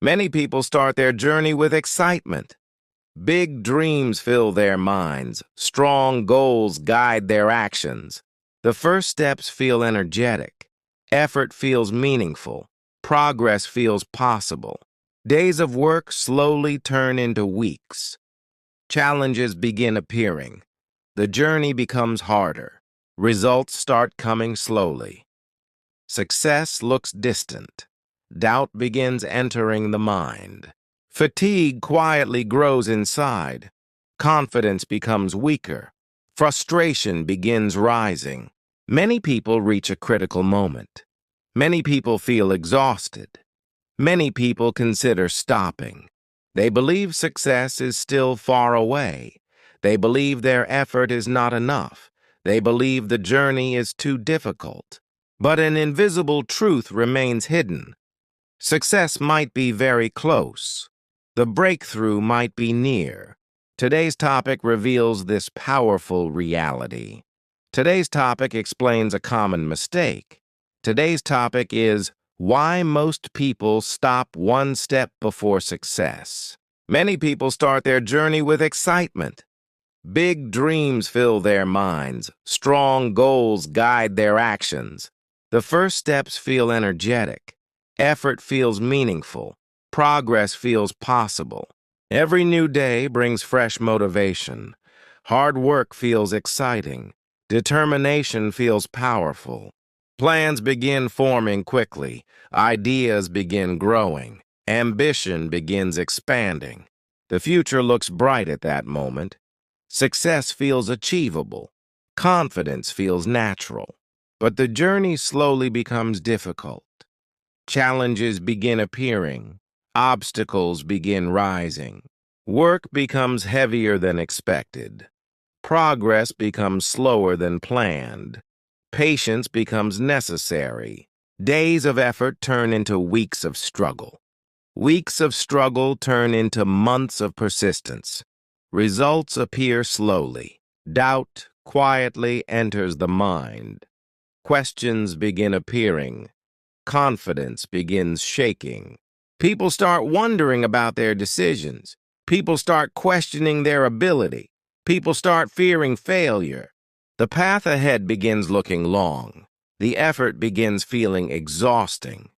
Many people start their journey with excitement. Big dreams fill their minds. Strong goals guide their actions. The first steps feel energetic. Effort feels meaningful. Progress feels possible. Days of work slowly turn into weeks. Challenges begin appearing. The journey becomes harder. Results start coming slowly. Success looks distant. Doubt begins entering the mind. Fatigue quietly grows inside. Confidence becomes weaker. Frustration begins rising. Many people reach a critical moment. Many people feel exhausted. Many people consider stopping. They believe success is still far away. They believe their effort is not enough. They believe the journey is too difficult. But an invisible truth remains hidden. Success might be very close. The breakthrough might be near. Today's topic reveals this powerful reality. Today's topic explains a common mistake. Today's topic is why most people stop one step before success. Many people start their journey with excitement. Big dreams fill their minds. Strong goals guide their actions. The first steps feel energetic. Effort feels meaningful. Progress feels possible. Every new day brings fresh motivation. Hard work feels exciting. Determination feels powerful. Plans begin forming quickly. Ideas begin growing. Ambition begins expanding. The future looks bright at that moment. Success feels achievable. Confidence feels natural. But the journey slowly becomes difficult. Challenges begin appearing. Obstacles begin rising. Work becomes heavier than expected. Progress becomes slower than planned. Patience becomes necessary. Days of effort turn into weeks of struggle. Weeks of struggle turn into months of persistence. Results appear slowly. Doubt quietly enters the mind. Questions begin appearing. Confidence begins shaking. People start wondering about their decisions. People start questioning their ability. People start fearing failure. The path ahead begins looking long. The effort begins feeling exhausting.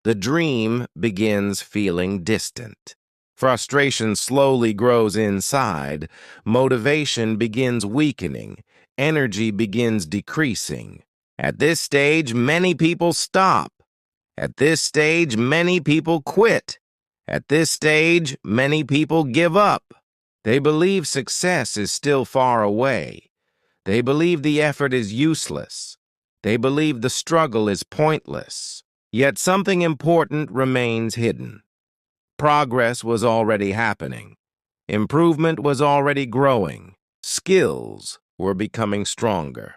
The dream begins feeling distant. Frustration slowly grows inside. Motivation begins weakening. Energy begins decreasing. At this stage, many people stop. At this stage, many people quit. At this stage, many people give up. They believe success is still far away. They believe the effort is useless. They believe the struggle is pointless. Yet something important remains hidden. Progress was already happening. Improvement was already growing. Skills were becoming stronger.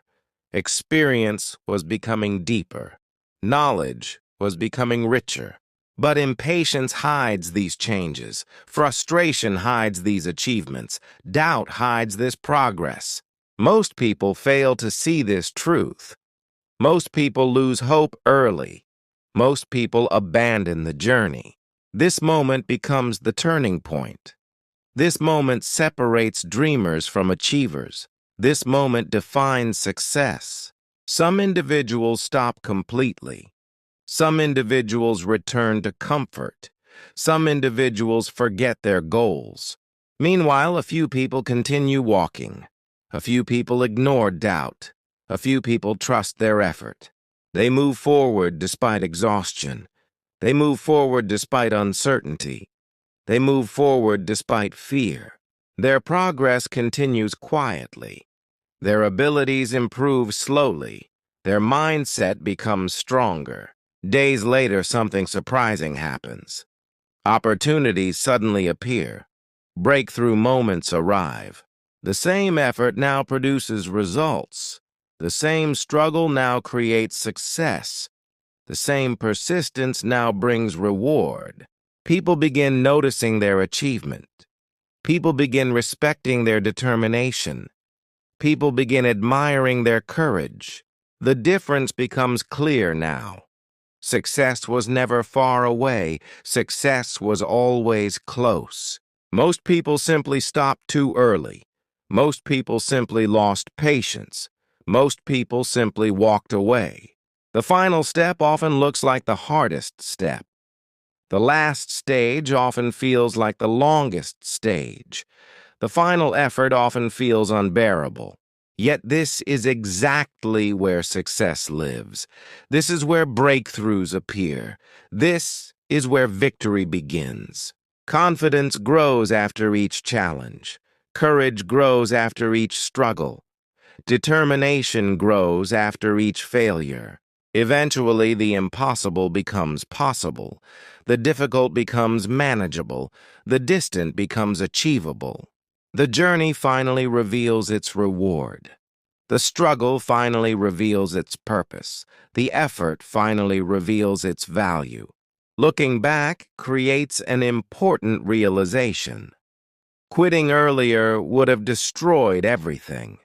Experience was becoming deeper. Knowledge was becoming richer. But impatience hides these changes. Frustration hides these achievements. Doubt hides this progress. Most people fail to see this truth. Most people lose hope early. Most people abandon the journey. This moment becomes the turning point. This moment separates dreamers from achievers. This moment defines success. Some individuals stop completely. Some individuals return to comfort. Some individuals forget their goals. Meanwhile, a few people continue walking. A few people ignore doubt. A few people trust their effort. They move forward despite exhaustion. They move forward despite uncertainty. They move forward despite fear. Their progress continues quietly. Their abilities improve slowly. Their mindset becomes stronger. Days later, something surprising happens. Opportunities suddenly appear. Breakthrough moments arrive. The same effort now produces results. The same struggle now creates success. The same persistence now brings reward. People begin noticing their achievement. People begin respecting their determination. People begin admiring their courage. The difference becomes clear now. Success was never far away. Success was always close. Most people simply stopped too early. Most people simply lost patience. Most people simply walked away. The final step often looks like the hardest step. The last stage often feels like the longest stage. The final effort often feels unbearable. Yet this is exactly where success lives. This is where breakthroughs appear. This is where victory begins. Confidence grows after each challenge. Courage grows after each struggle. Determination grows after each failure. Eventually, the impossible becomes possible. The difficult becomes manageable. The distant becomes achievable. The journey finally reveals its reward. The struggle finally reveals its purpose. The effort finally reveals its value. Looking back creates an important realization. Quitting earlier would have destroyed everything.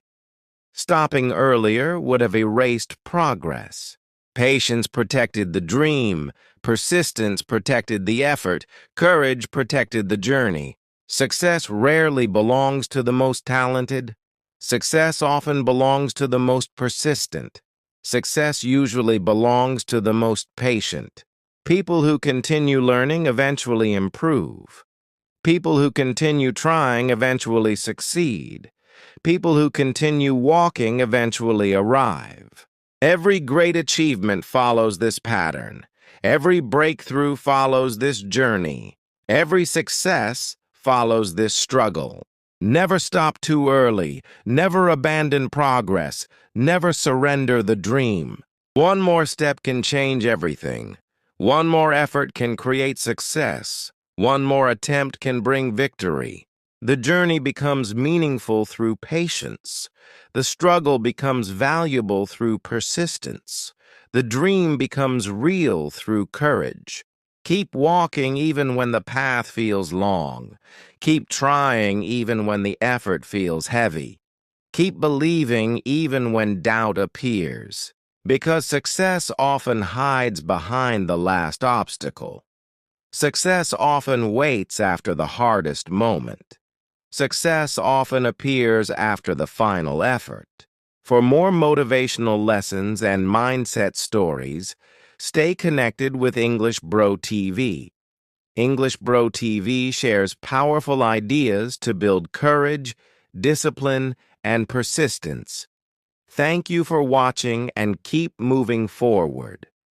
Stopping earlier would have erased progress. Patience protected the dream. Persistence protected the effort. Courage protected the journey. Success rarely belongs to the most talented. Success often belongs to the most persistent. Success usually belongs to the most patient. People who continue learning eventually improve. People who continue trying eventually succeed. People who continue walking eventually arrive. Every great achievement follows this pattern. Every breakthrough follows this journey. Every success follows this struggle. Never stop too early. Never abandon progress. Never surrender the dream. One more step can change everything. One more effort can create success. One more attempt can bring victory. The journey becomes meaningful through patience. The struggle becomes valuable through persistence. The dream becomes real through courage. Keep walking even when the path feels long. Keep trying even when the effort feels heavy. Keep believing even when doubt appears. Because success often hides behind the last obstacle. Success often waits after the hardest moment. Success often appears after the final effort. For more motivational lessons and mindset stories, stay connected with English Bro TV. English Bro TV shares powerful ideas to build courage, discipline, and persistence. Thank you for watching and keep moving forward.